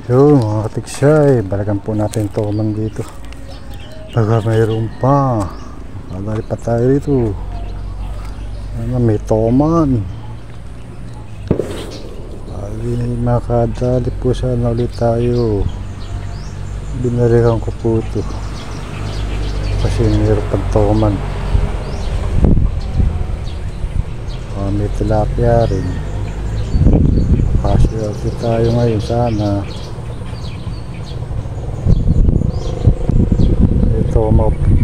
Yun mga katiksay, balikan po natin toman dito. Baga mayroon pa. Madali pa tayo dito. Ano, may toman. Makadali po sana ulit tayo. Binalikan ko po ito kasi mayroon pang toman. May tilapia rin. Kasi tayo ngayon sana.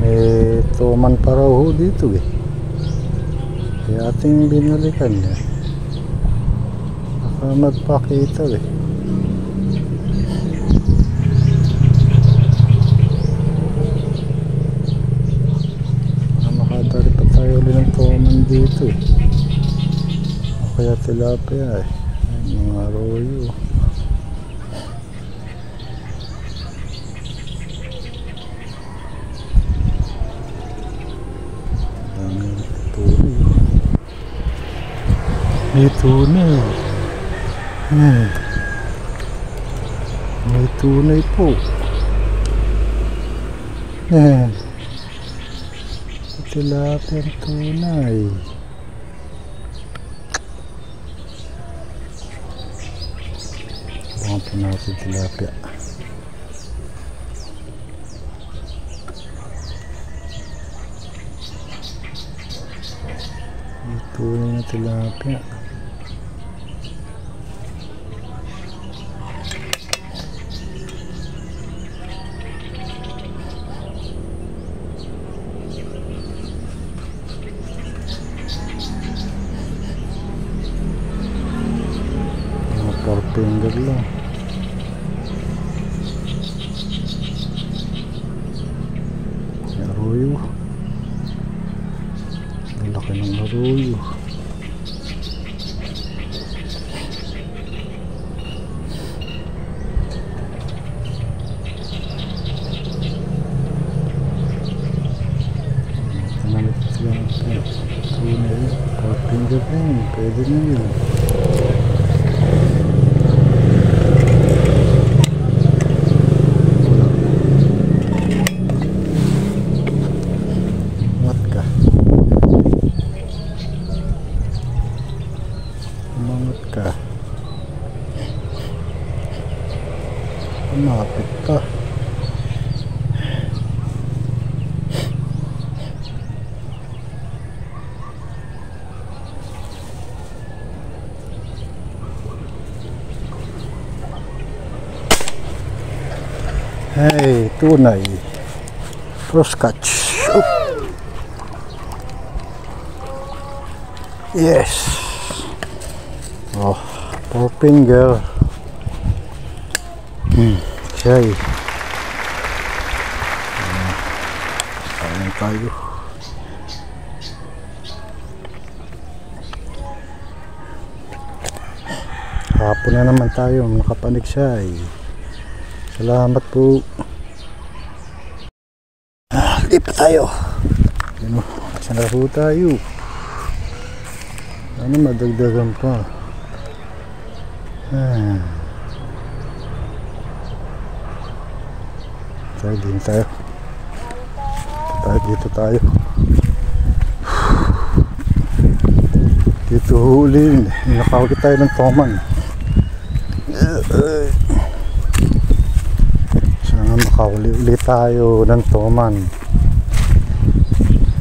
May toman para ho dito eh. Kaya ating binalikan eh. Baka magpakita eh. Makadali pa tayo ulit ng toman dito eh. O kaya tilapia eh. Ay, mga arroyo. May tunay. May tunay po. Tilapia tunay. Baka po natin tilapia. May tunay na tilapia. Finger lang. Arroyo. Ang laki ng arroyo. Tanamit sila. Tunay. Finger lang. Pwede na yun. Lumapit ka. Hey, tunay. Cross catch. Oh. Yes. Oh, 4 finger. Okay. Ayan tayo. Hapon na naman tayo. Nakapaniksay. Salamat po. Hindi pa tayo. Ano, saan na po tayo? Ano, madagdagan pa. Tayo din tayo. Dito tayo. Dito huli. Nakawag tayo ng toman. Sana makahuli ulit tayo ng toman.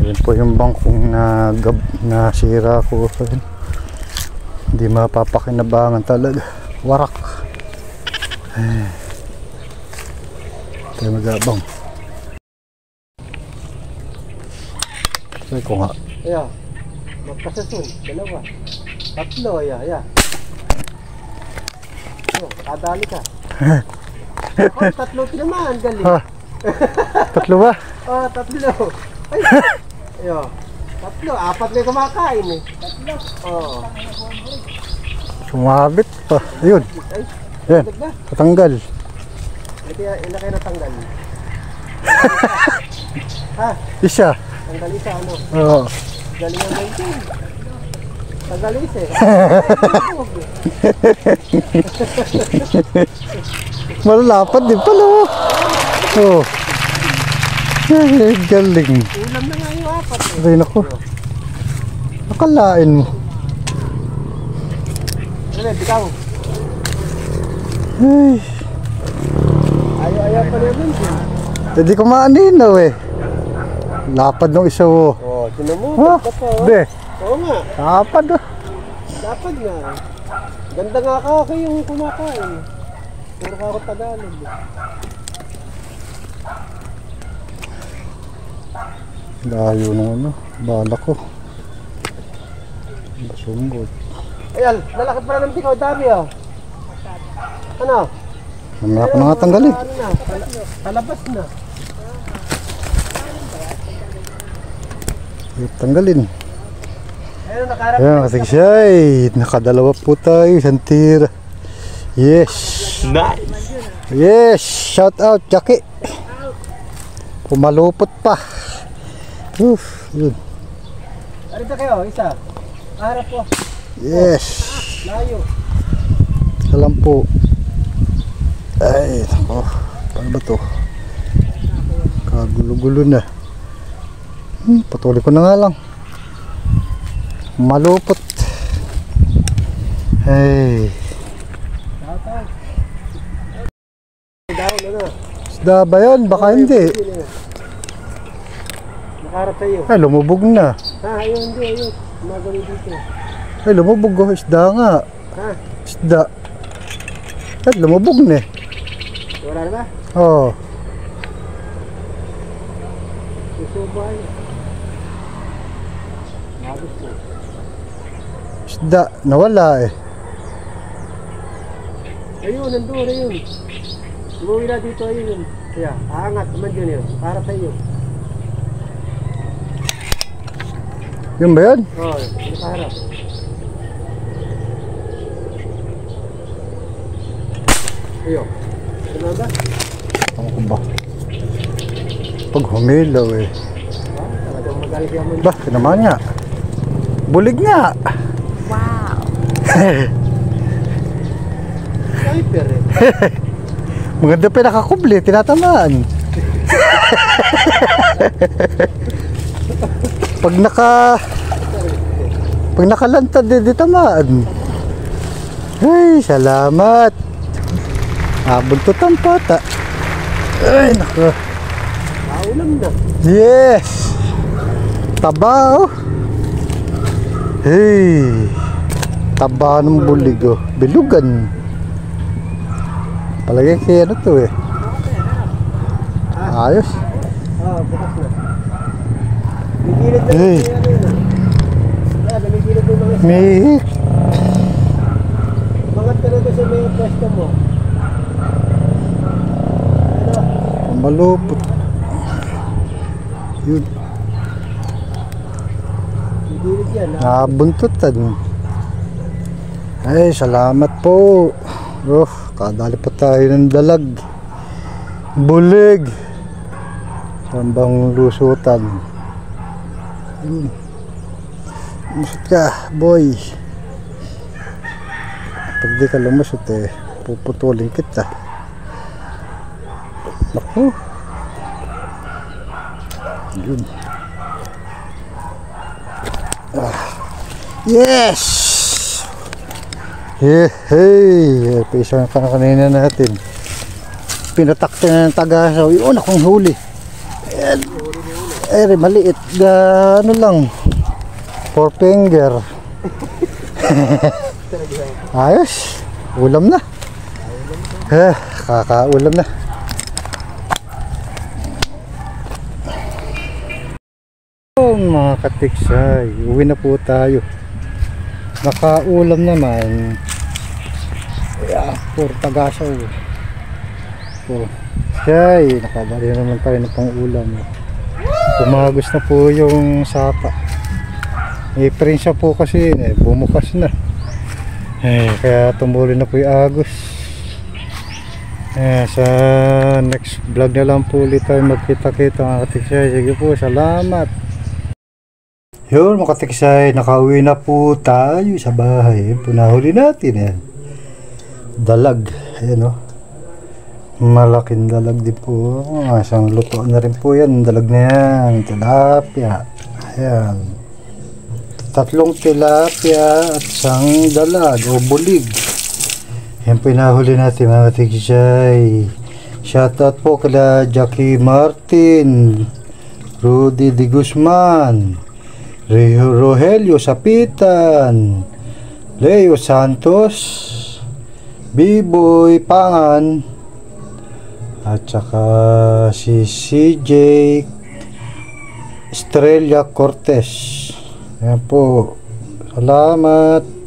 Ayan po yung bangkong nasira ko. Hindi mapapakinabangan talaga. Warak. Tayo magabang. Say ko nga. Ayan. Magkasasun. Dalawa. Tatlo. Ayan. Kadali ka. Ako, tatlo naman. Galing. Tatlo ba? Oh, tatlo. Ay. Ayan. Tatlo. 4 na kumakain eh. Tatlo. Oh. Sumabit pa. Ayun. Ayan. Tatanggal. Ito yung kayo natanggal. Ha? Isa. Tanggal isa ano? Oo. Galing ang maintain. Tanggal isa eh. Malalapad din pala. Oh. Ay, galing. Ulam na nga yung apat eh. Ay, naku. Nakalain mo. Dali, bitaw. Ay. Ayaw pa naman siya. Hindi ko maaninaw eh. Lapad ng isa mo. Oh, tinan mo. Oh, Dapat pa, oh. be. Oo nga. Lapad oh. Dapat nga. Ganda nga ka yung kumakain. Puro ka ako Tagalog. Layo nung ano. Bala ko. Basunggot. Ayan, lalakad pa na ng bikaw. Dami oh. Ano? Mamaya ko na nga tanggalin. Ano na? Palabas na. Tanggalin. Ayun, nakaharap. Ayan, katigsay. Nakadalawa po tayo. Isang tira. Yes. Nice. Yes. Shout out, Jackie. Pumalupot pa. Uff. Yun. Arito kayo, isa. Harap po. Yes. Layo. Alam po. Ay, nako. Paano ba to? Kagulo-gulo na. Patuloy ko na nga lang. Malupot. Hey. Down, ano? Isda ba yun? Baka hindi. Nakaharap sa'yo. Ay, lumubog na. Ha, ayun, hindi, ayun. Magano dito. Ay, lumubog oh. Isda nga. Ha? Isda. Ay, lumubog na eh. Wala na ba? Oo. Susubay. Nagos mo. Isda. Nawala eh. Ayun, nandun, ayun. Umuwi na dito, ayun. Kaya, aangat naman yun yun. Para sa iyo. Yun ba yun? Oo, nakaharap. Ayun. Ano ba? Ako ko ba? Pag humilaw eh. Ah, talagang magaling yaman. Ba, naman nga. Bulig nga. Wow. Sniper eh. Maganda pa nakakubli, tinatamaan. Pag nakalantad, di tamaan. Ay, salamat. Buntutan pata. Ay, nako. Naulam na. Yes. Taba oh. Hey. Taba ng bulig oh. Bilugan. Palagay kaya ano to eh. Ayos. Ah, bukas na. Migilid na Hey. yung ano yun ah. Kaya, migilid yung mga May Mangat ka na doon sa may pwesto mo. Ano? malupot. Yun. Migilid yan ah. Buntutan. Ay, salamat po. Oh, kadali pa tayo ng dalag. Bulig. Saan bang lusutan? Lumusot ka, boy. Pag di ka lumusot eh, puputulin kita. Naku. Yun. Yes! Hey! Paisa ka na kanina natin. Pinatakti na ng tagasaw. Yung una kong huli. Maliit. Ano lang. 4 finger. Ayos. Ulam na. Kakaulam na. Mga katiksay, uwi na po tayo. Nakaulam naman. Puro tagasaw. Siyay, nakabali naman tayo ng pang-ulam. Umagos na po yung sapa. May prinsa po kasi bumukas na. Kaya tumuloy na po yung agos. Sa next vlog na lang po ulit tayo magkita-kita mga katiksay. Sige po, salamat. Yun mga katiksay, nakauwi na po tayo sa bahay. Punahuli natin yan. Dalag. Ayan o. Malaking dalag din po. Isang luto na rin po yan. Dalag na yan. Tilapia. Ayan. 3 tilapia at isang dalag o bulig. Yan po inahuli natin mga tigijay. Shoutout po kala Jackie Martin, Rudy de Guzman, Rogelio Sapitan, Leo Santos, Biboy Pangan, at saka si CJ Estrella Cortez. Ayan po. Salamat.